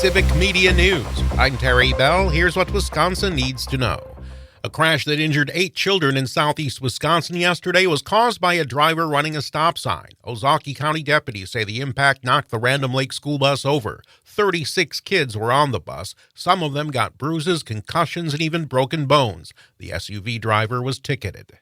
Civic Media News. I'm Terry Bell. Here's what Wisconsin needs to know. A crash that injured 8 children in southeast Wisconsin yesterday was caused by a driver running a stop sign. Ozaukee County deputies say the impact knocked the Random Lake school bus over. 36 kids were on the bus. Some of them got bruises, concussions, and even broken bones. The SUV driver was ticketed.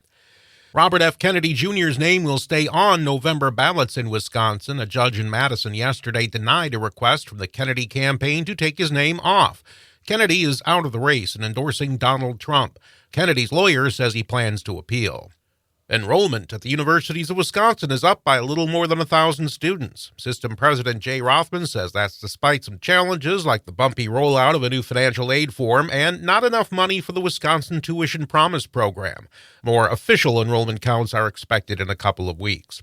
Robert F. Kennedy Jr.'s name will stay on November ballots in Wisconsin. A judge in Madison yesterday denied a request from the Kennedy campaign to take his name off. Kennedy is out of the race and endorsing Donald Trump. Kennedy's lawyer says he plans to appeal. Enrollment at the universities of Wisconsin is up by a little more than 1,000 students. System President Jay Rothman says that's despite some challenges like the bumpy rollout of a new financial aid form and not enough money for the Wisconsin Tuition Promise program. More official enrollment counts are expected in a couple of weeks.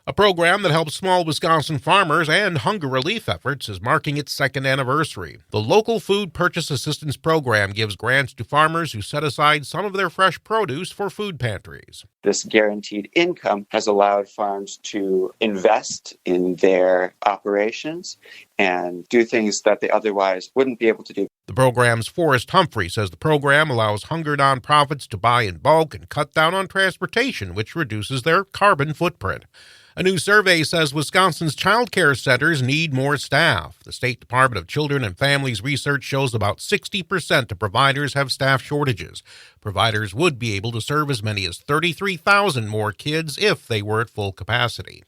A program that helps small Wisconsin farmers and hunger relief efforts is marking its second anniversary. The Local Food Purchase Assistance Program gives grants to farmers who set aside some of their fresh produce for food pantries. This guaranteed income has allowed farms to invest in their operations and do things that they otherwise wouldn't be able to do. The program's Forrest Humphrey says the program allows hunger nonprofits to buy in bulk and cut down on transportation, which reduces their carbon footprint. A new survey says Wisconsin's child care centers need more staff. The State Department of Children and Families research shows about 60% of providers have staff shortages. Providers would be able to serve as many as 33,000 more kids if they were at full capacity.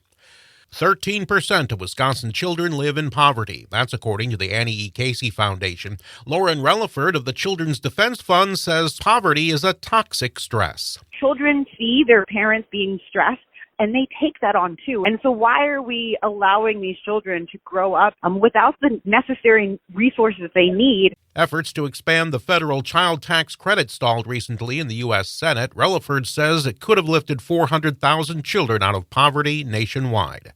13% of Wisconsin children live in poverty. That's according to the Annie E. Casey Foundation. Lauren Relaford of the Children's Defense Fund says poverty is a toxic stress. Children see their parents being stressed, and they take that on too. And so why are we allowing these children to grow up without the necessary resources they need? Efforts to expand the federal child tax credit stalled recently in the U.S. Senate. Relaford says it could have lifted 400,000 children out of poverty nationwide.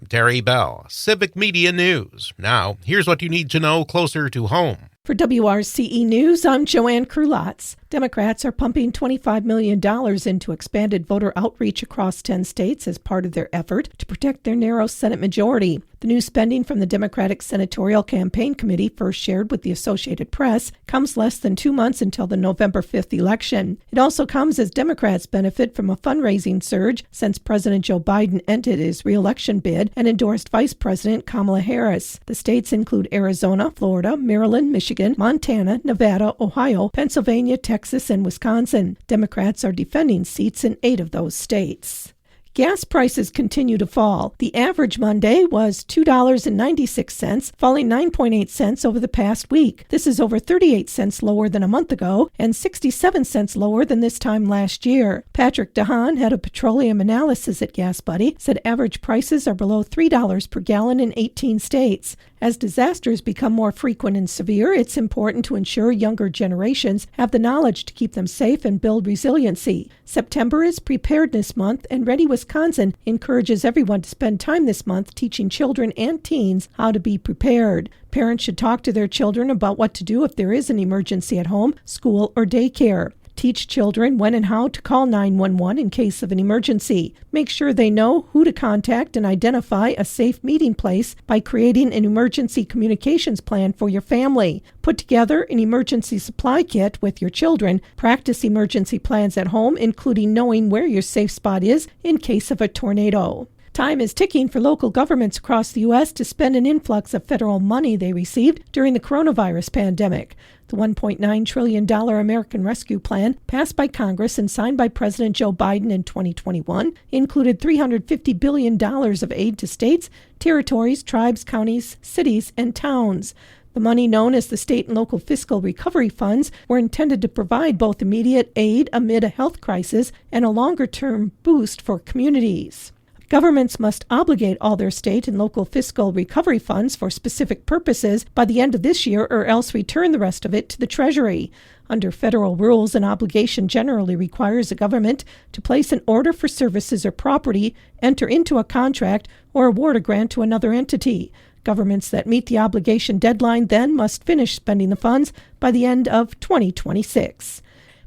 I'm Terry Bell, Civic Media News. Now, here's what you need to know closer to home. For WRCE News, I'm Joanne Krulotz. Democrats are pumping $25 million into expanded voter outreach across 10 states as part of their effort to protect their narrow Senate majority. The new spending from the Democratic Senatorial Campaign Committee, first shared with the Associated Press, comes less than 2 months until the November 5th election. It also comes as Democrats benefit from a fundraising surge since President Joe Biden ended his re-election bid and endorsed Vice President Kamala Harris. The states include Arizona, Florida, Maryland, Michigan, Montana, Nevada, Ohio, Pennsylvania, Texas, and Wisconsin. Democrats are defending seats in 8 of those states. Gas prices continue to fall. The average Monday was $2.96, falling 9.8 cents over the past week. This is over 38 cents lower than a month ago and 67 cents lower than this time last year. Patrick DeHaan, head of petroleum analysis at Gas Buddy, said average prices are below $3 per gallon in 18 states. As disasters become more frequent and severe, it's important to ensure younger generations have the knowledge to keep them safe and build resiliency. September is Preparedness Month, and Ready Wisconsin encourages everyone to spend time this month teaching children and teens how to be prepared. Parents should talk to their children about what to do if there is an emergency at home, school, or daycare. Teach children when and how to call 911 in case of an emergency. Make sure they know who to contact and identify a safe meeting place by creating an emergency communications plan for your family. Put together an emergency supply kit with your children. Practice emergency plans at home, including knowing where your safe spot is in case of a tornado. Time is ticking for local governments across the U.S. to spend an influx of federal money they received during the coronavirus pandemic. The $1.9 trillion American Rescue Plan, passed by Congress and signed by President Joe Biden in 2021, included $350 billion of aid to states, territories, tribes, counties, cities, and towns. The money known as the State and Local Fiscal Recovery Funds were intended to provide both immediate aid amid a health crisis and a longer-term boost for communities. Governments must obligate all their state and local fiscal recovery funds for specific purposes by the end of this year or else return the rest of it to the Treasury. Under federal rules, an obligation generally requires a government to place an order for services or property, enter into a contract, or award a grant to another entity. Governments that meet the obligation deadline then must finish spending the funds by the end of 2026.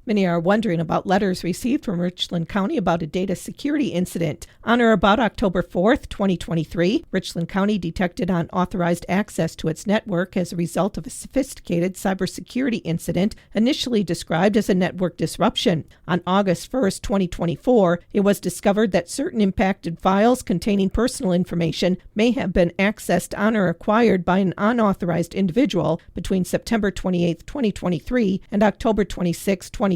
Many are wondering about letters received from Richland County about a data security incident. On or about October 4th, 2023, Richland County detected unauthorized access to its network as a result of a sophisticated cybersecurity incident initially described as a network disruption. On August 1st, 2024, it was discovered that certain impacted files containing personal information may have been accessed on or acquired by an unauthorized individual between September 28, 2023 and October 26, 2023.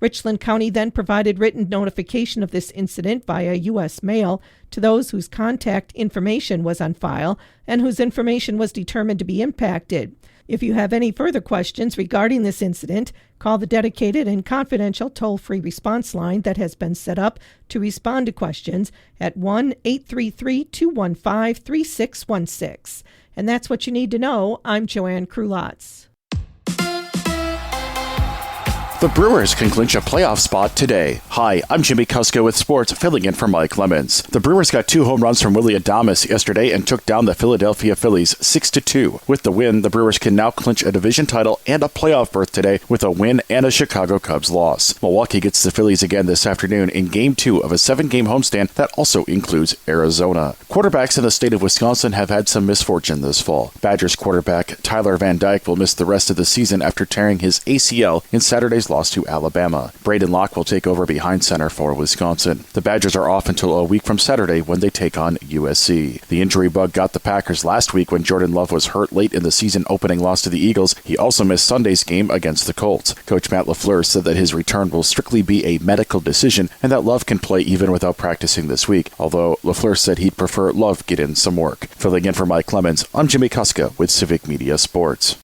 Richland County then provided written notification of this incident via U.S. mail to those whose contact information was on file and whose information was determined to be impacted. If you have any further questions regarding this incident, call the dedicated and confidential toll-free response line that has been set up to respond to questions at 1-833-215-3616. And that's what you need to know. I'm Joanne Krulotz. The Brewers can clinch a playoff spot today. Hi, I'm Jimmy Kusko with sports, filling in for Mike Lemons. The Brewers got 2 home runs from Willie Adames yesterday and took down the Philadelphia Phillies 6-2. With the win, the Brewers can now clinch a division title and a playoff berth today with a win and a Chicago Cubs loss. Milwaukee gets the Phillies again this afternoon in Game 2 of a 7-game homestand that also includes Arizona. Quarterbacks in the state of Wisconsin have had some misfortune this fall. Badgers quarterback Tyler Van Dyke will miss the rest of the season after tearing his ACL in Saturday's loss to Alabama. Braden Locke will take over behind center for Wisconsin. The Badgers are off until a week from Saturday when they take on USC. The injury bug got the Packers last week when Jordan Love was hurt late in the season opening loss to the Eagles. He also missed Sunday's game against the Colts. Coach Matt LaFleur said that his return will strictly be a medical decision and that Love can play even without practicing this week, although LaFleur said he'd prefer Love get in some work. Filling in for Mike Clemens, I'm Jimmy Kuska with Civic Media Sports.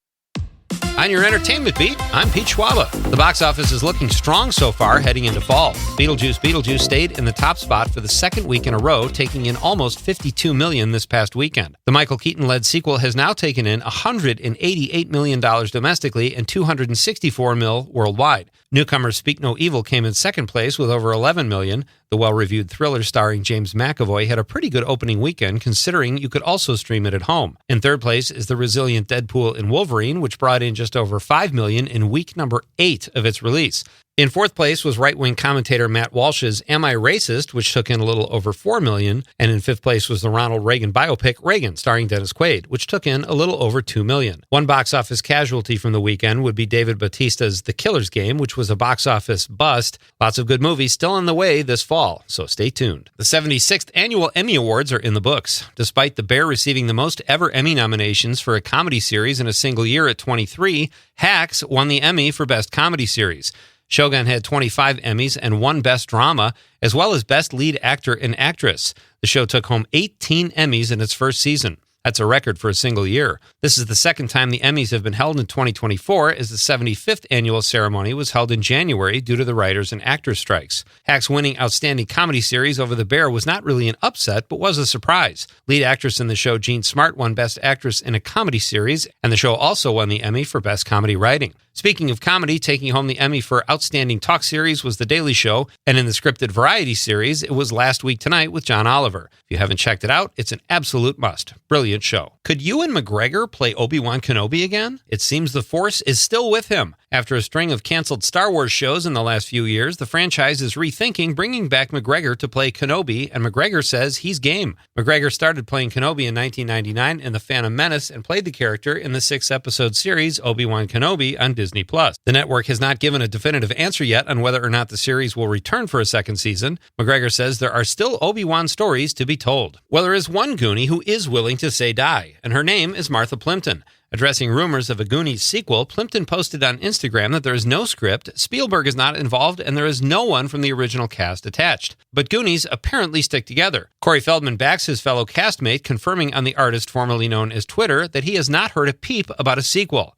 On your entertainment beat, I'm Pete Schwaba. The box office is looking strong so far heading into fall. Beetlejuice stayed in the top spot for the second week in a row, taking in almost $52 million this past weekend. The Michael Keaton-led sequel has now taken in $188 million domestically and $264 million worldwide. Newcomer Speak No Evil came in second place with over $11 million. The well-reviewed thriller starring James McAvoy had a pretty good opening weekend, considering you could also stream it at home. In third place is the resilient Deadpool and Wolverine, which brought in just over $5 million in week number 8 of its release. In fourth place was right-wing commentator Matt Walsh's Am I Racist?, which took in a little over $4 million. And in fifth place was the Ronald Reagan biopic Reagan, starring Dennis Quaid, which took in a little over $2 million. One box office casualty from the weekend would be David Bautista's The Killer's Game, which was a box office bust. Lots of good movies still on the way this fall, so stay tuned. The 76th Annual Emmy Awards are in the books. Despite The Bear receiving the most ever Emmy nominations for a comedy series in a single year at 23, Hacks won the Emmy for Best Comedy Series. Shogun had 25 Emmys and 1 Best Drama, as well as Best Lead Actor and Actress. The show took home 18 Emmys in its first season. That's a record for a single year. This is the second time the Emmys have been held in 2024, as the 75th annual ceremony was held in January due to the writers and actors strikes. Hack's winning Outstanding Comedy Series over The Bear was not really an upset, but was a surprise. Lead actress in the show, Jean Smart, won Best Actress in a Comedy Series, and the show also won the Emmy for Best Comedy Writing. Speaking of comedy, taking home the Emmy for Outstanding Talk Series was The Daily Show, and in the scripted variety series, it was Last Week Tonight with John Oliver. If you haven't checked it out, it's an absolute must. Brilliant show. Could Ewan McGregor play Obi-Wan Kenobi again? It seems the Force is still with him. After a string of canceled Star Wars shows in the last few years, the franchise is rethinking bringing back McGregor to play Kenobi, and McGregor says he's game. McGregor started playing Kenobi in 1999 in The Phantom Menace and played the character in the 6-episode series Obi-Wan Kenobi on Disney+. The network has not given a definitive answer yet on whether or not the series will return for a second season. McGregor says there are still Obi-Wan stories to be told. Well, there is one Goonie who is willing to say die, and her name is Martha Plimpton. Addressing rumors of a Goonies sequel, Plimpton posted on Instagram that there is no script, Spielberg is not involved, and there is no one from the original cast attached. But Goonies apparently stick together. Corey Feldman backs his fellow castmate, confirming on the artist formerly known as Twitter that he has not heard a peep about a sequel.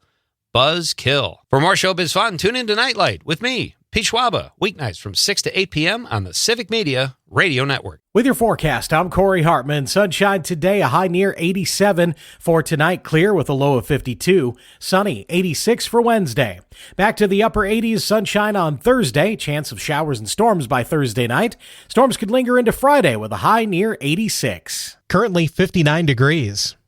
Buzzkill. For more showbiz fun, tune in to Nightlight with me, Pete Schwaba, weeknights from 6 to 8 p.m. on the Civic Media Radio Network. With your forecast, I'm Corey Hartman. Sunshine today, a high near 87. For tonight, clear with a low of 52. Sunny, 86 for Wednesday. Back to the upper 80s, sunshine on Thursday. Chance of showers and storms by Thursday night. Storms could linger into Friday with a high near 86. Currently 59 degrees.